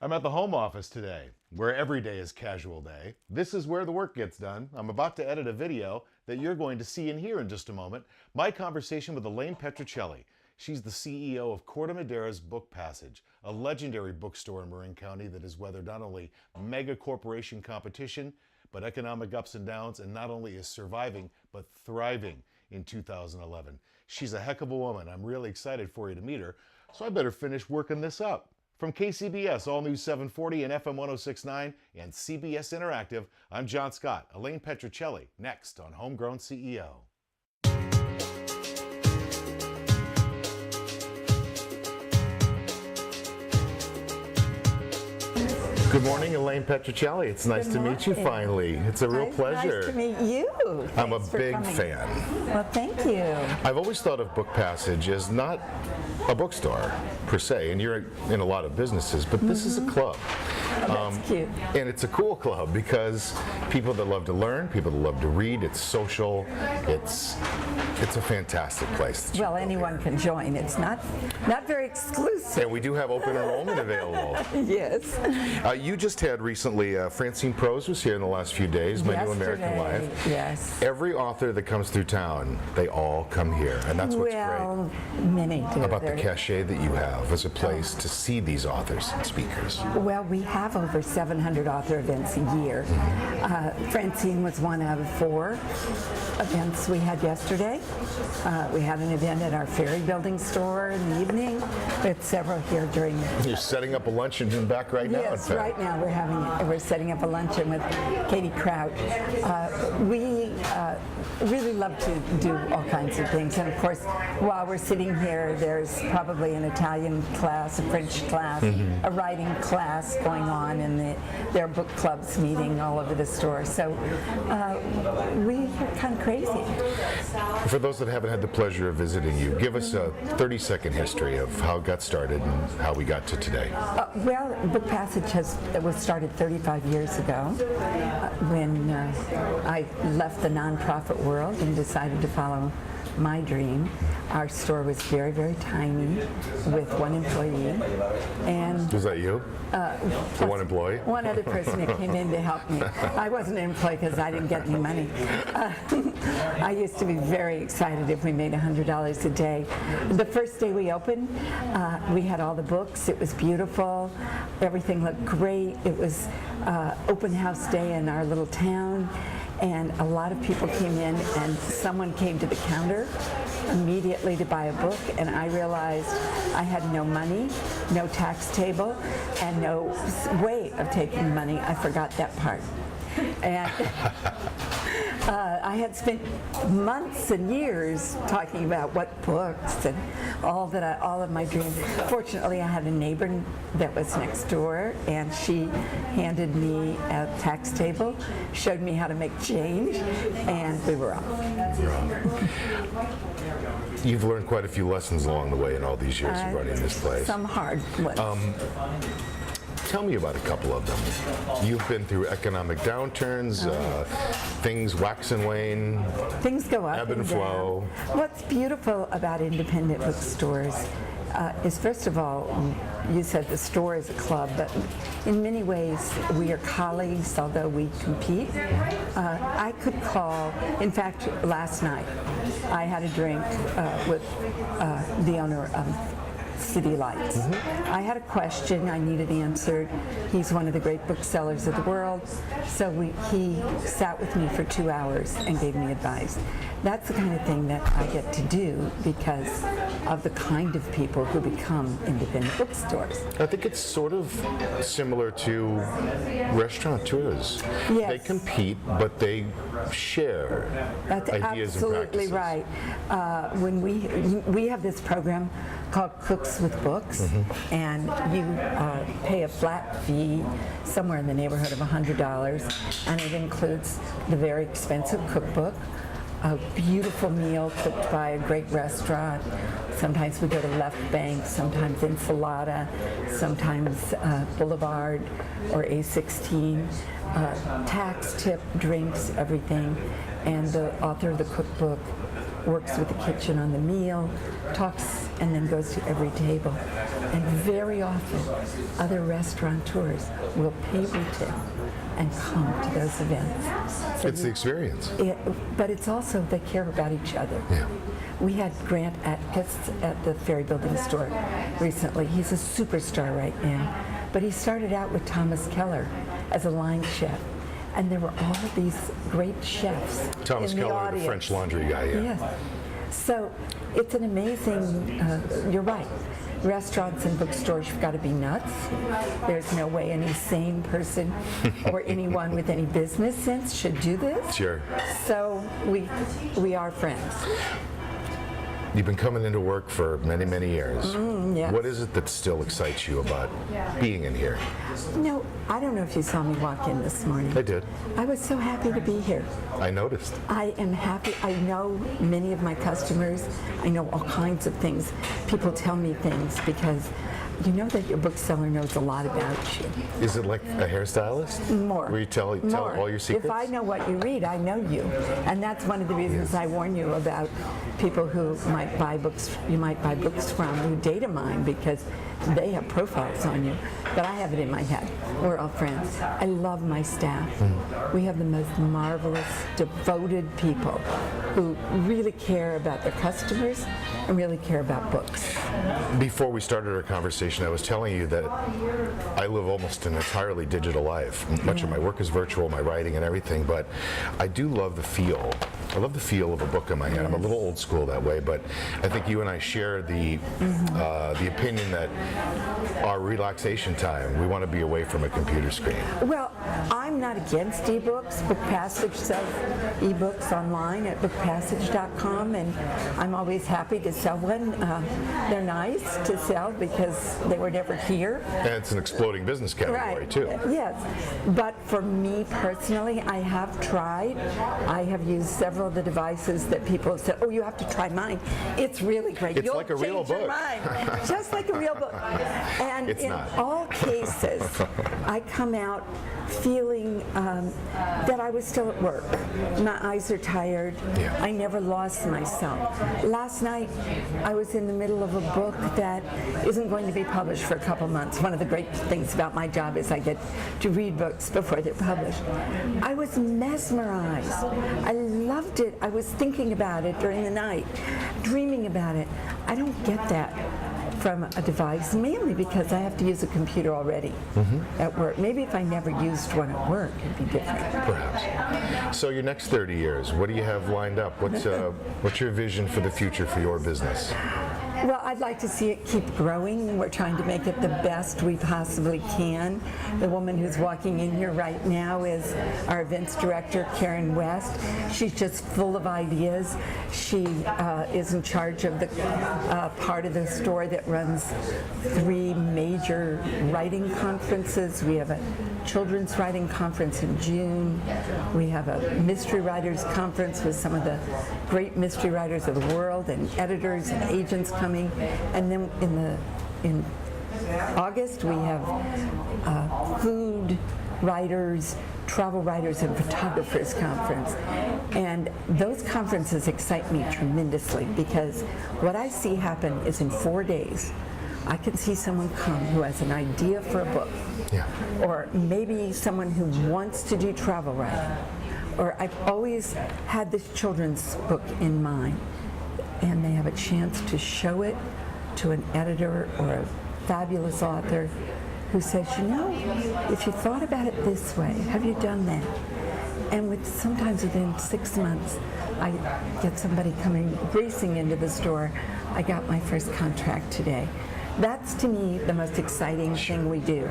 I'm at the home office today, where every day is casual day. This is where the work gets done. I'm about to edit a video that you're going to see and hear in just a moment. My conversation with Elaine Petruccelli. She's the CEO of Corte Madera's Book Passage, a legendary bookstore in Marin County that has weathered not only mega corporation competition, but economic ups and downs, and not only is surviving, but thriving in 2011. She's a heck of a woman. I'm really excited for you to meet her, so I better finish working this up. From KCBS, All News 740 and FM 1069 and CBS Interactive, I'm John Scott. Elaine Petruccelli, next on Homegrown CEO. Good morning, Elaine Petruccelli. It's nice to meet you finally. It's a real pleasure. Nice to meet you. I'm a big fan. Well, thank you. I've always thought of Book Passage as not a bookstore per se, and you're in a lot of businesses, but this is a club. Oh, that's cute. And it's a cool club because people that love to learn, people that love to read, it's social, it's a fantastic place. Well, anyone can join. It's not very exclusive. And we do have open enrollment available. Yes. You just had recently, Francine Prose was here in the last few days, my new American Life. Yes. Every author that comes through town, they all come here, and that's what's well, many do. about the cachet that you have as a place to see these authors and speakers. Well, we have over 700 author events a year. Francine was one out of 4 events we had yesterday. We had an event at our Ferry Building store in the evening. We had several here during. You're setting up a luncheon in back right now. Yes, right now we're setting up a luncheon with Katie Crouch. We really love to do all kinds of things, and of course, while we're sitting here, there's probably an Italian class, a French class, a writing class going on, and there are book clubs meeting all over the store. So we're kind of crazy. For those that haven't had the pleasure of visiting you, give us a 30-second history of how it got started and how we got to today. Well, Book Passage was started 35 years ago when I left the nonprofit world and decided to follow my dream. Our store was very, very tiny with 1 employee. And was that you? The 1 employee? One other person that came in to help me. I wasn't an employee because I didn't get any money. I used to be very excited if we made $100 a day. The first day we opened, we had all the books. It was beautiful. Everything looked great. It was open house day in our little town. And a lot of people came in, and someone came to the counter immediately to buy a book, and I realized I had no money, no tax table, and no way of taking money. I forgot that part. And I had spent months and years talking about what books and all of my dreams. Fortunately, I had a neighbor that was next door, and she handed me a tax table, showed me how to make change, and we were off. You've learned quite a few lessons along the way in all these years of running this place. Some hard ones. Tell me about a couple of them. You've been through economic downturns, things wax and wane, things go up ebb and flow. What's beautiful about independent bookstores is, first of all, you said the store is a club, but in many ways we are colleagues, although we compete. I could call, in fact, last night I had a drink with the owner of City Lights. I had a question I needed answered. He's one of the great booksellers of the world, so he sat with me for 2 hours and gave me advice. That's the kind of thing that I get to do because of the kind of people who become independent bookstores. I think it's sort of similar to restaurateurs. Yes. They compete, but they share That's ideas and absolutely practices. right. When we have this program called Cooks with Books, and you pay a flat fee somewhere in the neighborhood of $100, and it includes the very expensive cookbook, a beautiful meal cooked by a great restaurant. Sometimes we go to Left Bank, sometimes Ensalada, sometimes Boulevard or A16. Tax tip, drinks, everything. And the author of the cookbook works with the kitchen on the meal, talks, and then goes to every table. And very often, other restaurateurs will pay retail and come to those events. So It's the experience. but it's also they care about each other. Yeah. We had Grant Atkiss at the Ferry Building store recently. He's a superstar right now. But he started out with Thomas Keller as a line chef. And there were all of these great chefs Thomas in the Keller, the audience. French Laundry guy, yeah. Yes. So it's an amazing, you're right. Restaurants and bookstores, you've got to be nuts. There's no way any sane person or anyone with any business sense should do this. Sure. So we are friends. You've been coming into work for many, many years. Yes. What is it that still excites you about being in here? No, I don't know if you saw me walk in this morning. I did. I was so happy to be here. I noticed. I am happy. I know many of my customers. I know all kinds of things. People tell me things because you know that your bookseller knows a lot about you. Is it like a hairstylist? More. Where you tell More. all your secrets? If I know what you read, I know you. And that's one of the reasons I warn you about people who might buy books, you might buy books from who data mine because they have profiles on you. But I have it in my head. We're all friends. I love my staff. We have the most marvelous, devoted people who really care about their customers and really care about books. Before we started our conversation, I was telling you that I live almost an entirely digital life. Much of my work is virtual, my writing and everything, but I do love the feel. I love the feel of a book in my hand. I'm a little old school that way, but I think you and I share the opinion that our relaxation time, we want to be away from a computer screen. Well, I'm not against ebooks. Book Passage sells ebooks online at bookpassage.com, and I'm always happy to sell one. They're nice to sell because they were never here. And it's an exploding business category, too. Yes. But for me personally, I have tried. I have used several of the devices that people have said, oh, you have to try mine. It's really great. It's You'll like a real change your book. mind. Just like a real book. And It's in not. all cases, I come out feeling that I was still at work. My eyes are tired. Yeah. I never lost myself. Last night, I was in the middle of a book that isn't going to be published for a couple months. One of the great things about my job is I get to read books before they're published. I was mesmerized. I loved it. I was thinking about it during the night, dreaming about it. I don't get that from a device, mainly because I have to use a computer already at work. Maybe if I never used one at work, it'd be different. Perhaps. So your next 30 years, what do you have lined up? What's your vision for the future for your business? Well, I'd like to see it keep growing. We're trying to make it the best we possibly can. The woman who's walking in here right now is our events director, Karen West. She's just full of ideas. She is in charge of the part of the store that runs 3 major writing conferences. We have a children's writing conference in June. We have a mystery writers conference with some of the great mystery writers of the world and editors and agents coming. And then in August we have food writers, travel writers, and photographers conference. And those conferences excite me tremendously because what I see happen is in 4 days, I can see someone come who has an idea for a book, or maybe someone who wants to do travel writing, or I've always had this children's book in mind, and they have a chance to show it to an editor or a fabulous author who says, you know, if you thought about it this way, have you done that? And sometimes within 6 months, I get somebody coming racing into the store. I got my first contract today. That's, to me, the most exciting thing we do.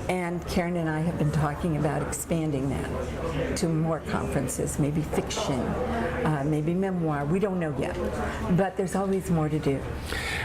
And Karen and I have been talking about expanding that to more conferences, maybe fiction, maybe memoir. We don't know yet, but there's always more to do.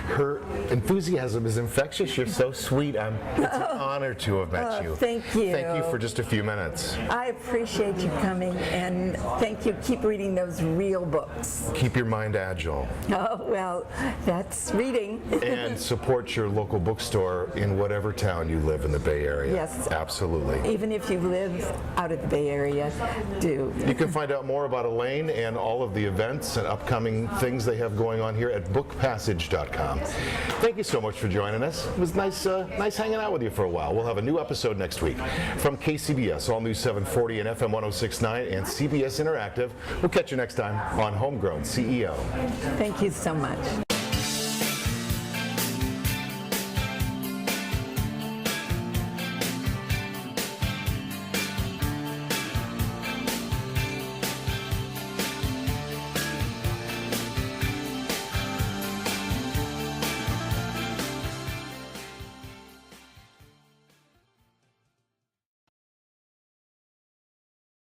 Her enthusiasm is infectious. You're so sweet. It's an honor to have met you. Thank you. Thank you for just a few minutes. I appreciate you coming, and thank you. Keep reading those real books. Keep your mind agile. Oh, well, that's reading. And support your local bookstore in whatever town you live in the Bay Area. Yes. Absolutely. Even if you live out of the Bay Area, do. You can find out more about Elaine and all of the events and upcoming things they have going on here at bookpassage.com. Thank you so much for joining us. It was nice hanging out with you for a while. We'll have a new episode next week from KCBS, All News 740 and FM 106.9 and CBS Interactive. We'll catch you next time on Homegrown CEO. Thank you so much.